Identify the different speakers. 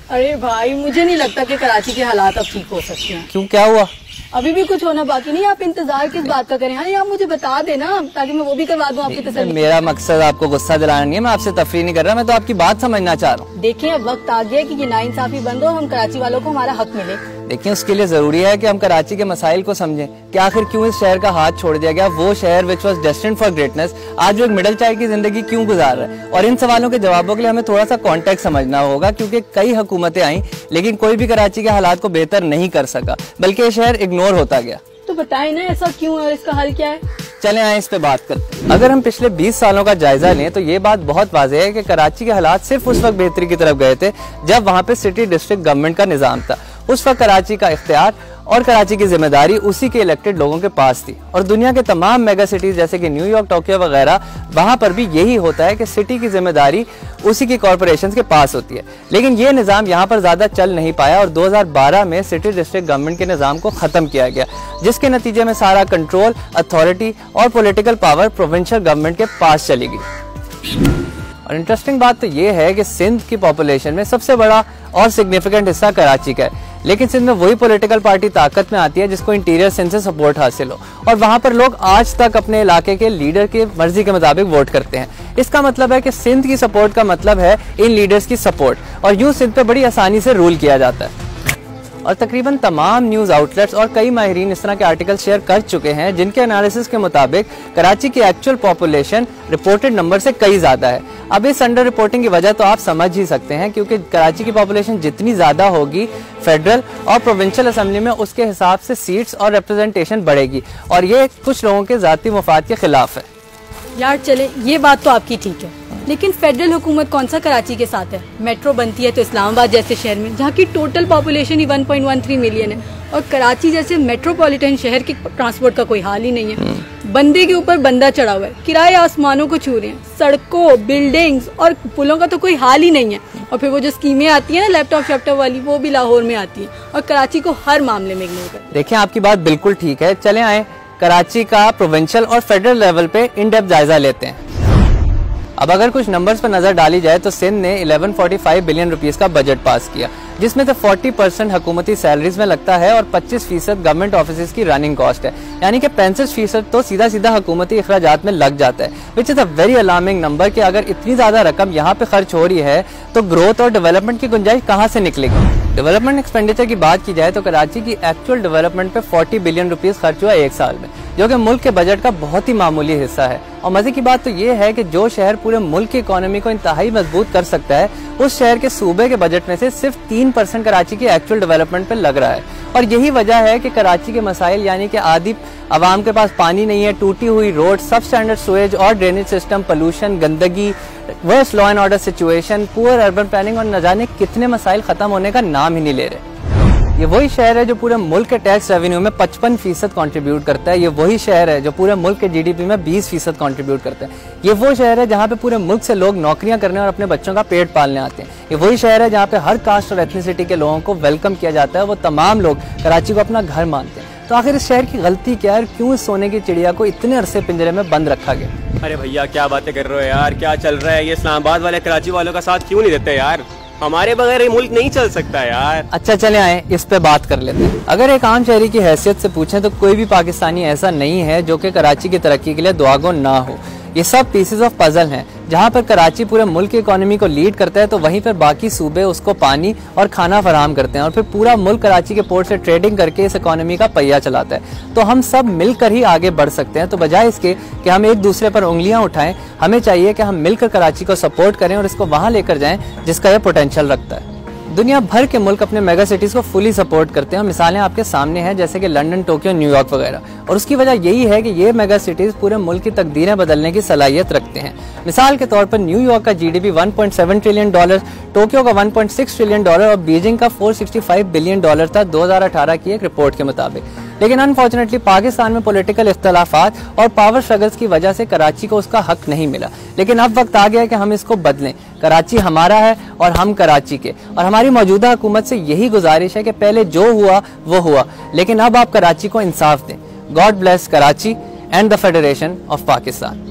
Speaker 1: अरे भाई, मुझे नहीं लगता कि कराची के हालात अब ठीक हो सकते हैं।
Speaker 2: क्यों, क्या हुआ?
Speaker 1: अभी भी कुछ होना बाकी नहीं। आप इंतजार किस बात का करें? हाँ, आप मुझे बता देना ताकि मैं वो भी करवा दूं आपकी तसल्ली।
Speaker 2: मेरा मकसद आपको गुस्सा दिलाना नहीं है, मैं आपसे तफरीह नहीं कर रहा, मैं तो आपकी बात समझना चाह रहा हूँ।
Speaker 1: देखिए, अब वक्त आ गया कि ये नाइंसाफी बंद हो, हम कराची वालों को हमारा हक मिले।
Speaker 2: देखिए, उसके लिए जरूरी है कि हम कराची के मसाइल को समझें कि आखिर क्यों इस शहर का हाथ छोड़ दिया गया। वो शहर which was destined for greatness आज वो एक मिडिल चाइल्ड की जिंदगी क्यों गुजार रहा है। और इन सवालों के जवाबों के लिए हमें थोड़ा सा कॉन्टेक्स्ट समझना होगा, क्योंकि कई हुकूमतें आई लेकिन कोई भी कराची के हालात को बेहतर नहीं कर सका, बल्कि ये शहर इग्नोर होता गया।
Speaker 1: तो बताएं ना, ऐसा क्यों है और इसका हल क्या है?
Speaker 2: चलें आए इस पे बात करते हैं। अगर हम पिछले 20 सालों का जायजा लें तो ये बात बहुत वाज़ेह है कि कराची के हालात सिर्फ उस वक्त बेहतरी की तरफ गए थे जब वहाँ पे सिटी डिस्ट्रिक्ट गवर्नमेंट का निज़ाम था। उस वक्त कराची का इख्तियार और कराची की जिम्मेदारी उसी के इलेक्टेड लोगों के पास थी। और दुनिया के तमाम मेगा सिटीज जैसे कि न्यूयॉर्क, टोक्यो वगैरह, वहाँ पर भी यही होता है कि सिटी की जिम्मेदारी उसी की कॉरपोरेशंस के पास होती है। लेकिन ये निज़ाम यहाँ पर ज़्यादा चल नहीं पाया और 2012 में सिटी डिस्ट्रिक्ट गवर्नमेंट के निज़ाम को ख़त्म किया गया, जिसके नतीजे में सारा कंट्रोल, अथॉरिटी और पॉलिटिकल पावर प्रोविंशियल गवर्नमेंट के पास चली गई। और इंटरेस्टिंग बात तो ये है कि सिंध की पॉपुलेशन में सबसे बड़ा और सिग्निफिकेंट हिस्सा कराची का है, लेकिन सिंध में वही पॉलिटिकल पार्टी ताकत में आती है जिसको इंटीरियर सिंध से सपोर्ट हासिल हो, और वहां पर लोग आज तक अपने इलाके के लीडर की मर्जी के मुताबिक वोट करते हैं। इसका मतलब है कि सिंध की सपोर्ट का मतलब है इन लीडर्स की सपोर्ट, और यूं सिंध पे बड़ी आसानी से रूल किया जाता है। और तकरीबन तमाम न्यूज़ आउटलेट्स और कई माहिरीन इस तरह के आर्टिकल शेयर कर चुके हैं जिनके एनालिसिस के मुताबिक कराची की एक्चुअल पॉपुलेशन रिपोर्टेड नंबर से कई ज़्यादा है। अब इस अंडर रिपोर्टिंग की वजह तो आप समझ ही सकते हैं, क्योंकि कराची की पॉपुलेशन जितनी ज़्यादा होगी फेडरल और प्रोविंशियल असेंबली में उसके हिसाब से सीट्स और रिप्रेजेंटेशन बढ़ेगी, और ये कुछ लोगों के ज़ाती मुफाद के खिलाफ है।
Speaker 1: यार चले, ये बात तो आपकी ठीक है, लेकिन फेडरल हुकूमत कौन सा कराची के साथ है? मेट्रो बनती है तो इस्लामाबाद जैसे शहर में, जहाँ की टोटल पॉपुलेशन ही 1.13 मिलियन है, और कराची जैसे मेट्रोपॉलिटन शहर की ट्रांसपोर्ट का कोई हाल ही नहीं है। बंदे के ऊपर बंदा चढ़ा हुआ है, किराए आसमानों को छू रहे हैं, सड़कों, बिल्डिंग्स और पुलों का तो कोई हाल ही नहीं है। और फिर वो जो स्कीमें आती है ना लैपटॉप शैपटॉप वाली, वो भी लाहौर में आती है और कराची को हर मामले में इग्नोर करती है।
Speaker 2: देखिए, आपकी बात बिल्कुल ठीक है। चले आए कराची का प्रोविंशियल और फेडरल लेवल पे इन डेप्थ जायजा लेते हैं। अब अगर कुछ नंबर्स पर नजर डाली जाए तो सिंध ने 1145 बिलियन रुपीस का बजट पास किया, जिसमें से 40% हुकूमती सैलरीज में लगता है और 25% गवर्नमेंट ऑफिस की रनिंग कॉस्ट है, यानी कि 65% तो सीधा सीधा हुकूमती अखराजात में लग जाता है, which is a very alarming number कि अगर इतनी ज्यादा रकम यहाँ पे खर्च हो रही है तो ग्रोथ और डेवलपमेंट की गुंजाइश कहाँ से निकलेगी। डेवलपमेंट एक्सपेंडिचर की बात की जाए तो कराची की एक्चुअल डेवलपमेंट पे 40 बिलियन रुपीस खर्च हुआ एक साल में, जो कि मुल्क के बजट का बहुत ही मामूली हिस्सा है। और मजे की बात तो ये है कि जो शहर पूरे मुल्क की इकोनॉमी को इंतहाई मजबूत कर सकता है, उस शहर के सूबे के बजट में से सिर्फ 3% कराची की एक्चुअल डेवलपमेंट पे लग रहा है। और यही वजह है कि कराची के मसाइल, यानी कि आदि आवाम के पास पानी नहीं है, टूटी हुई रोड, सब स्टैंडर्ड सुएज और ड्रेनेज सिस्टम, पोल्यूशन, गंदगी, worst law and order situation, poor urban planning और न जाने कितने मसाइल खत्म होने का नाम ही नहीं ले रहे। ये वही शहर है जो पूरे मुल्क के टैक्स रेवेन्यू में 55% कंट्रीब्यूट करता है। ये वही शहर है जो पूरे मुल्क के जीडीपी में 20% कंट्रीब्यूट करता है। ये वो शहर है जहाँ पे पूरे मुल्क से लोग नौकरियां करने और अपने बच्चों का पेट पालने आते हैं। ये वही शहर है जहाँ पे हर कास्ट और एथनिसिटी के लोगों को वेलकम किया जाता है। वो तमाम लोग कराची को अपना घर मानते हैं। तो आखिर इस शहर की गलती क्या है? क्यों इस सोने की चिड़िया को इतने अरसे पिंजरे में बंद रखा गया?
Speaker 3: अरे भैया, क्या बातें कर रहे हो यार, क्या चल रहा है? ये इस्लामाबाद वाले कराची वालों का साथ क्यों नहीं देते यार? हमारे बगैर ये मुल्क नहीं चल सकता यार।
Speaker 2: अच्छा, चले आए इस पे बात कर लेते हैं। अगर एक आम शहरी की हैसियत से पूछें तो कोई भी पाकिस्तानी ऐसा नहीं है जो कि कराची की तरक्की के लिए दुआगो ना हो। ये सब पीसेस ऑफ पजल हैं। जहाँ पर कराची पूरे मुल्क की इकोनॉमी को लीड करता है तो वहीं पर बाकी सूबे उसको पानी और खाना फराहम करते हैं, और फिर पूरा मुल्क कराची के पोर्ट से ट्रेडिंग करके इस इकोनॉमी का पहिया चलाता है। तो हम सब मिलकर ही आगे बढ़ सकते हैं। तो बजाय इसके कि हम एक दूसरे पर उंगलियां उठाएं, हमें चाहिए कि हम मिलकर कराची को सपोर्ट करें और इसको वहां लेकर जाएं जिसका यह पोटेंशियल रखता है। दुनिया भर के मुल्क अपने मेगा सिटीज को फुली सपोर्ट करते हैं, और मिसालें आपके सामने हैं जैसे कि लंदन, टोक्यो, न्यूयॉर्क वगैरह। और उसकी वजह यही है कि ये मेगा सिटीज पूरे मुल्क की तकदीरें बदलने की सलाहियत रखते हैं। मिसाल के तौर पर न्यूयॉर्क का जीडीपी $1.7 ट्रिलियन, टोक्यो का $1.6 ट्रिलियन और बीजिंग का $465 बिलियन था 2018 की एक रिपोर्ट के मुताबिक। लेकिन अनफॉर्चुनेटली पाकिस्तान में पॉलिटिकल इख्तलाफात और पावर स्ट्रगल्स की वजह से कराची को उसका हक नहीं मिला। लेकिन अब वक्त आ गया है कि हम इसको बदलें। कराची हमारा है और हम कराची के, और हमारी मौजूदा हुकूमत से यही गुजारिश है कि पहले जो हुआ वो हुआ, लेकिन अब आप कराची को इंसाफ दें। God bless Karachi and the federation of Pakistan.